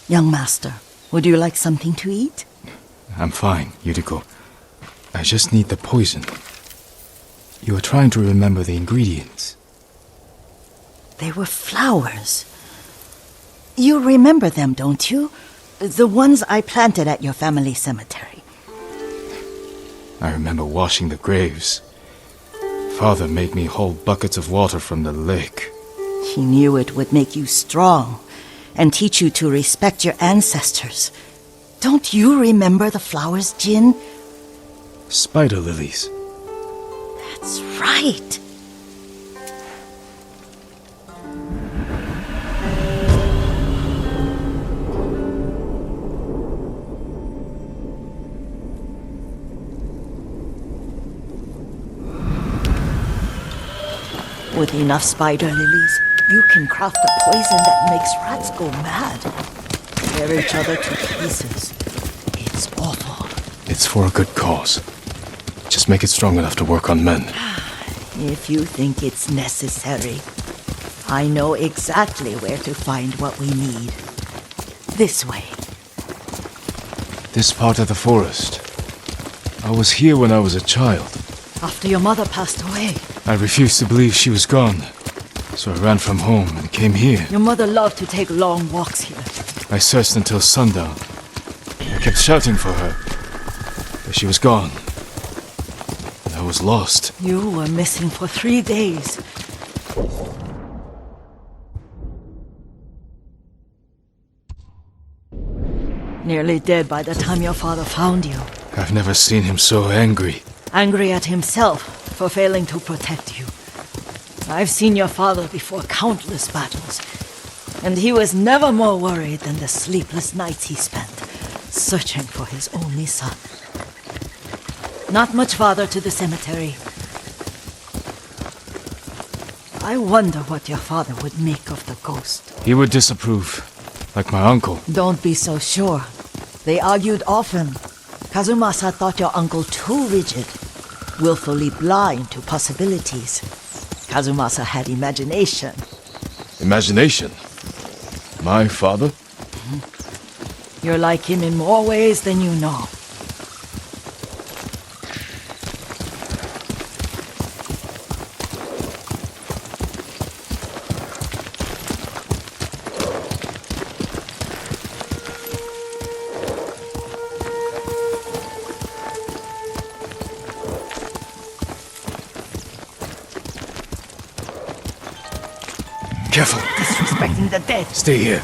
Young master, would you like something to eat? I'm fine, Yuriko. I just need the poison. You are trying to remember the ingredients. They were flowers. You remember them, don't you? The ones I planted at your family cemetery. I remember washing the graves. Father made me hold buckets of water from the lake. He knew it would make you strong and teach you to respect your ancestors. Don't you remember the flowers, Jin? Spider lilies. That's right. With enough spider lilies, you can craft a poison that makes rats go mad. Tear each other to pieces. It's awful. It's for a good cause. Just make it strong enough to work on men. If you think it's necessary, I know exactly where to find what we need. This way. This part of the forest. I was here when I was a child. After your mother passed away. I refused to believe she was gone. So I ran from home and came here. Your mother loved to take long walks here. I searched until sundown. I kept shouting for her. But she was gone. And I was lost. You were missing for 3 days. Nearly dead by the time your father found you. I've never seen him so angry. Angry at himself for failing to protect you. I've seen your father before countless battles, and he was never more worried than the sleepless nights he spent searching for his only son. Not much farther to the cemetery. I wonder what your father would make of the ghost. He would disapprove, like my uncle. Don't be so sure. They argued often. Kazumasa thought your uncle too rigid, willfully blind to possibilities. Kazumasa had imagination. Imagination? My father? You're like him in more ways than you know. Careful. Disrespecting the dead. Stay here.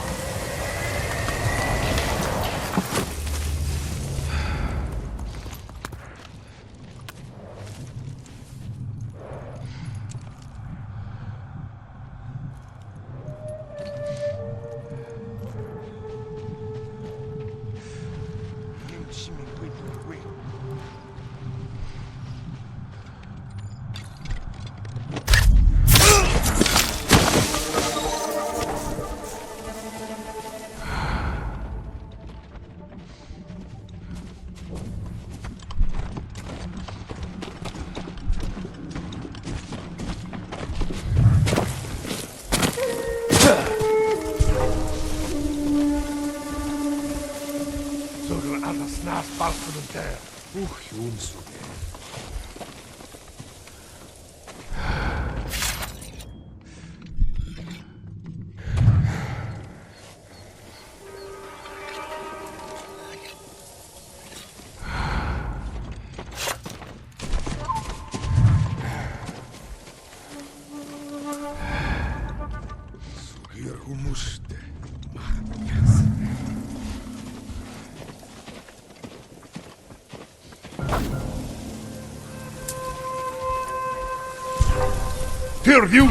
Пердю!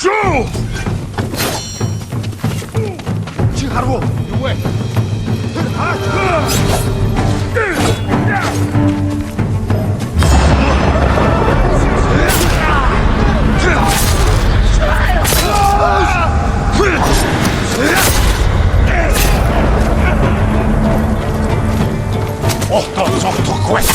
Джо! Чихарво! Юэ! Охто, зохто, квест!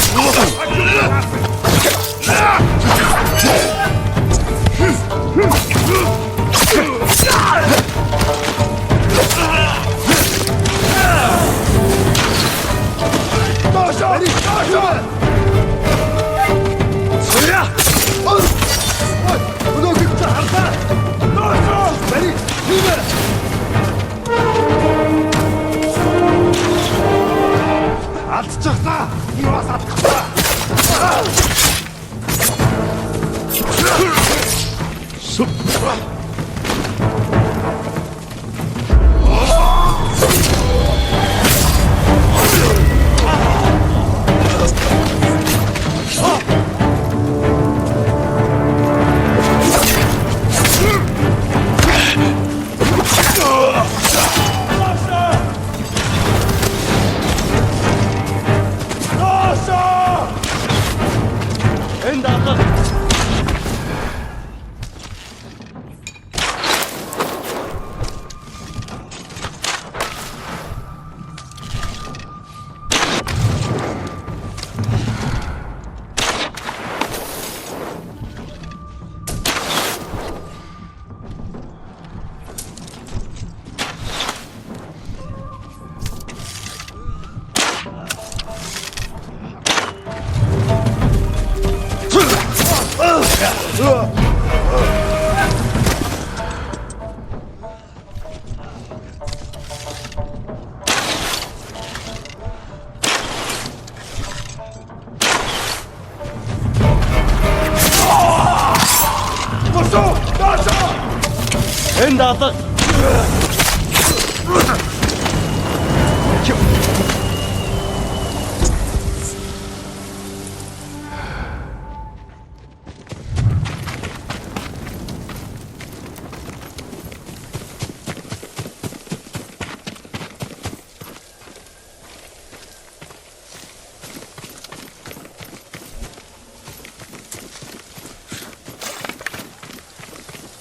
Алдчихлаа. Энэ бас алдчихлаа.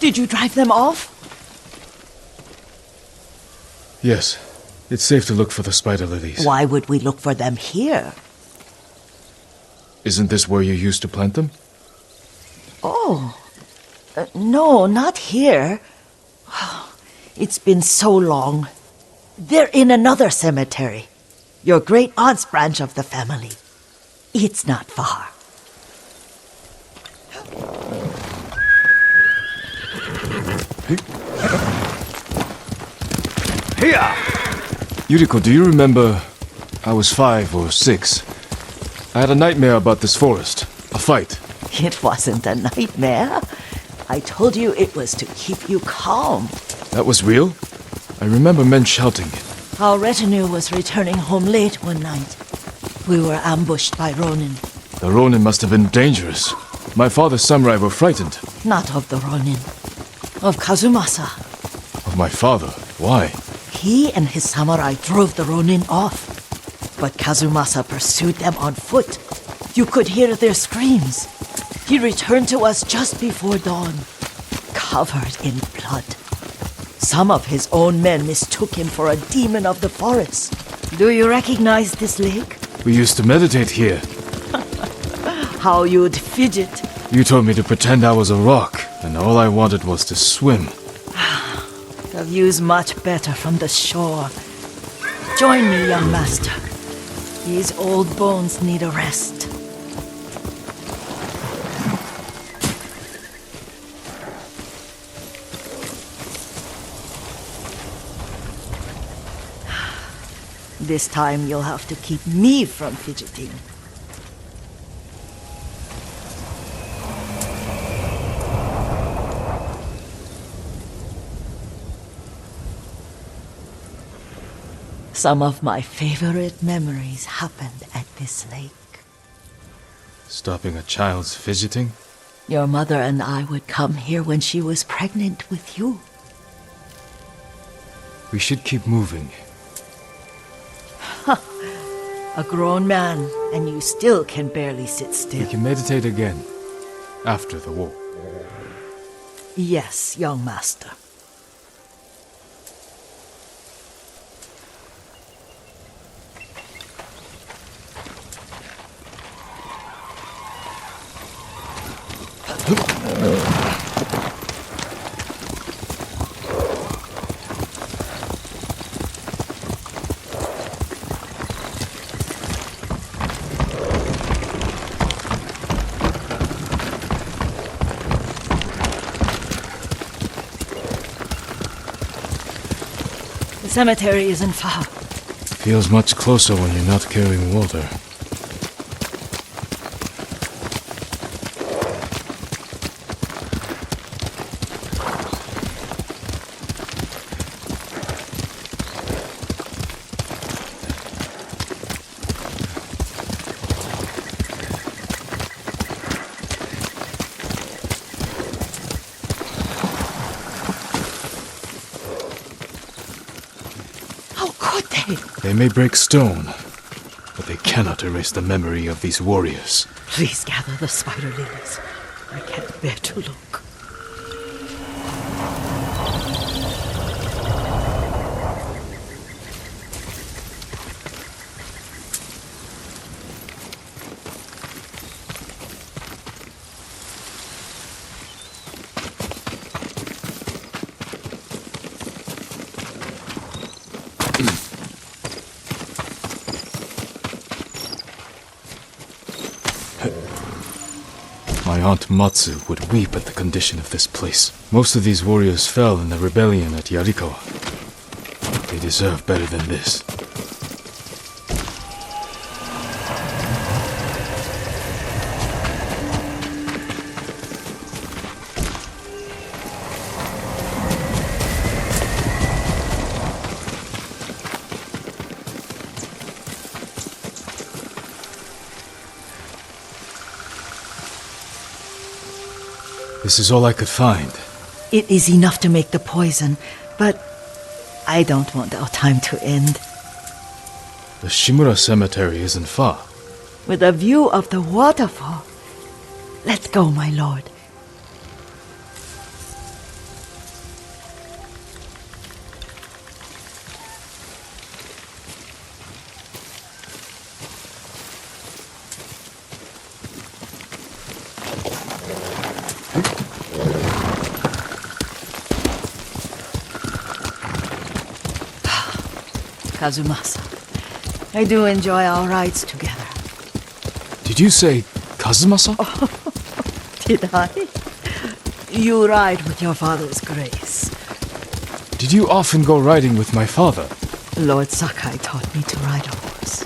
Did you drive them off? Yes. It's safe to look for the Spider Lilies. Why would we look for them here? Isn't this where you used to plant them? Oh. No, not here. It's been so long. They're in another cemetery. Your great aunt's branch of the family. It's not far. Here! Yuriko, do you remember? I was 5 or 6. I had a nightmare about this forest. A fight. It wasn't a nightmare. I told you it was to keep you calm. That was real? I remember men shouting. Our retinue was returning home late one night. We were ambushed by Ronin. The Ronin must have been dangerous. My father's samurai were frightened. Not of the Ronin. Of Kazumasa. Of my father? Why? He and his samurai drove the Ronin off. But Kazumasa pursued them on foot. You could hear their screams. He returned to us just before dawn, covered in blood. Some of his own men mistook him for a demon of the forest. Do you recognize this lake? We used to meditate here. How you'd fidget. You told me to pretend I was a rock, and all I wanted was to swim. The view's much better from the shore. Join me, young master. These old bones need a rest. This time you'll have to keep me from fidgeting. Some of my favorite memories happened at this lake. Stopping a child's fidgeting? Your mother and I would come here when she was pregnant with you. We should keep moving. A grown man, and you still can barely sit We still. can meditate again. After the war. Yes, young master. The cemetery isn't far. Feels much closer when you're not carrying water. How could they? They may break stone, but they cannot erase the memory of these warriors. Please gather the spider lilies. I can't bear to look. My aunt Matsu would weep at the condition of this place. Most of these warriors fell in the rebellion at Yarikawa. They deserve better than this. This is all I could find. It is enough to make the poison, but I don't want our time to end. The Shimura cemetery isn't far. With a view of the waterfall. Let's go, my lord. Kazumasa, I do enjoy our rides together. Did you say Kazumasa? Did I? You ride with your father's grace. Did you often go riding with my father? Lord Sakai taught me to ride a horse.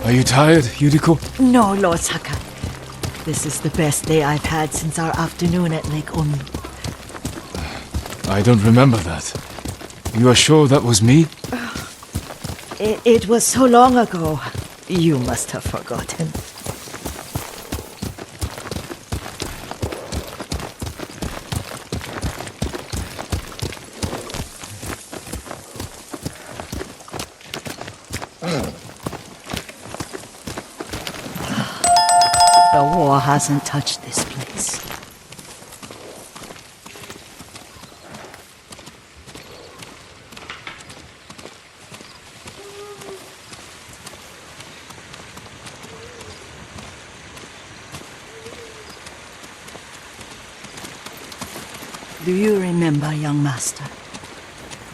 Are you tired, Yuriko? No, Lord Sakai. This is the best day I've had since our afternoon at Lake Omi. I don't remember that. You are sure that was me? It was so long ago. You must have forgotten. The war hasn't touched this place. Do you remember, young master?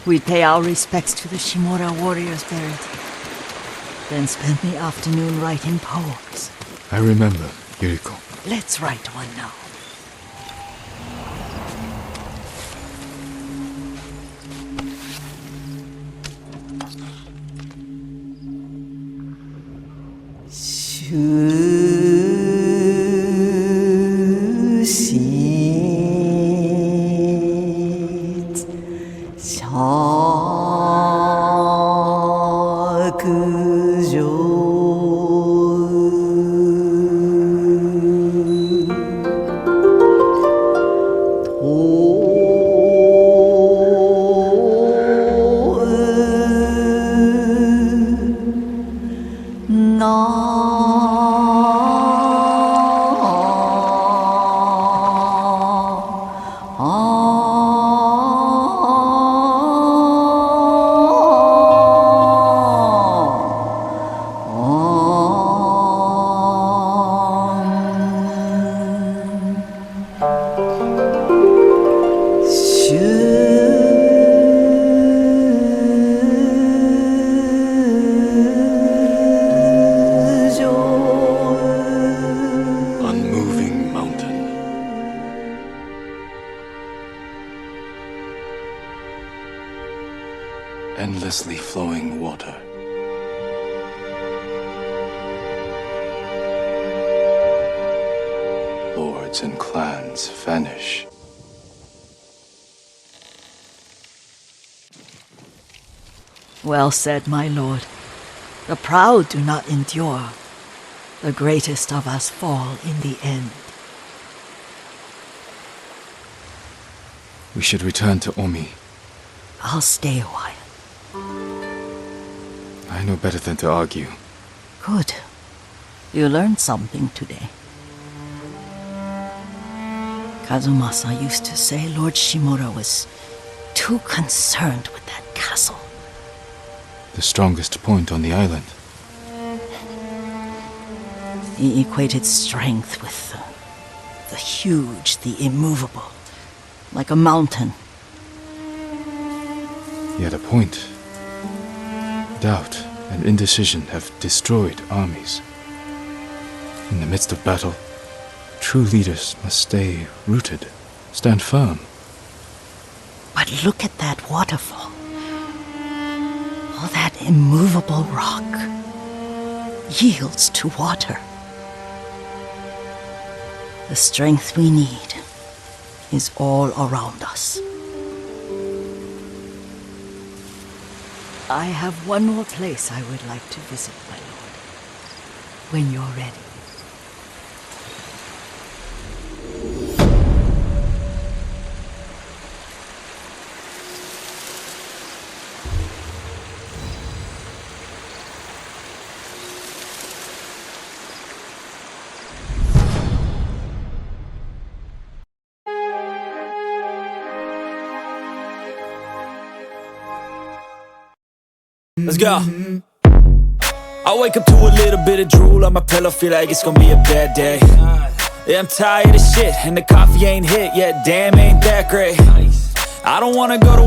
We'd pay our respects to the Shimura warriors buried here, then spend the afternoon writing poems. I remember, Yuriko. Let's write one now. lords and clans vanish. Well said, my lord. The proud do not endure. The greatest of us fall in the end. We should return to Omi. I'll stay a while. I know better than to argue. Good. You learned something today. Kazumasa used to say Lord Shimura was too concerned with that castle. The strongest point on the island. He equated strength with the huge, the immovable, like a mountain. Yet a point. Doubt and indecision have destroyed armies. In the midst of battle, true leaders must stay rooted, stand firm. But look at that waterfall. All that immovable rock yields to water. The strength we need is all around us. I have one more place I would like to visit, my lord. When you're ready. Let's go. I wake up to a little bit of drool on my pillow, feel like it's gonna be a bad day. Yeah, I'm tired of shit, and the coffee ain't hit yet, damn ain't that great. I don't wanna go to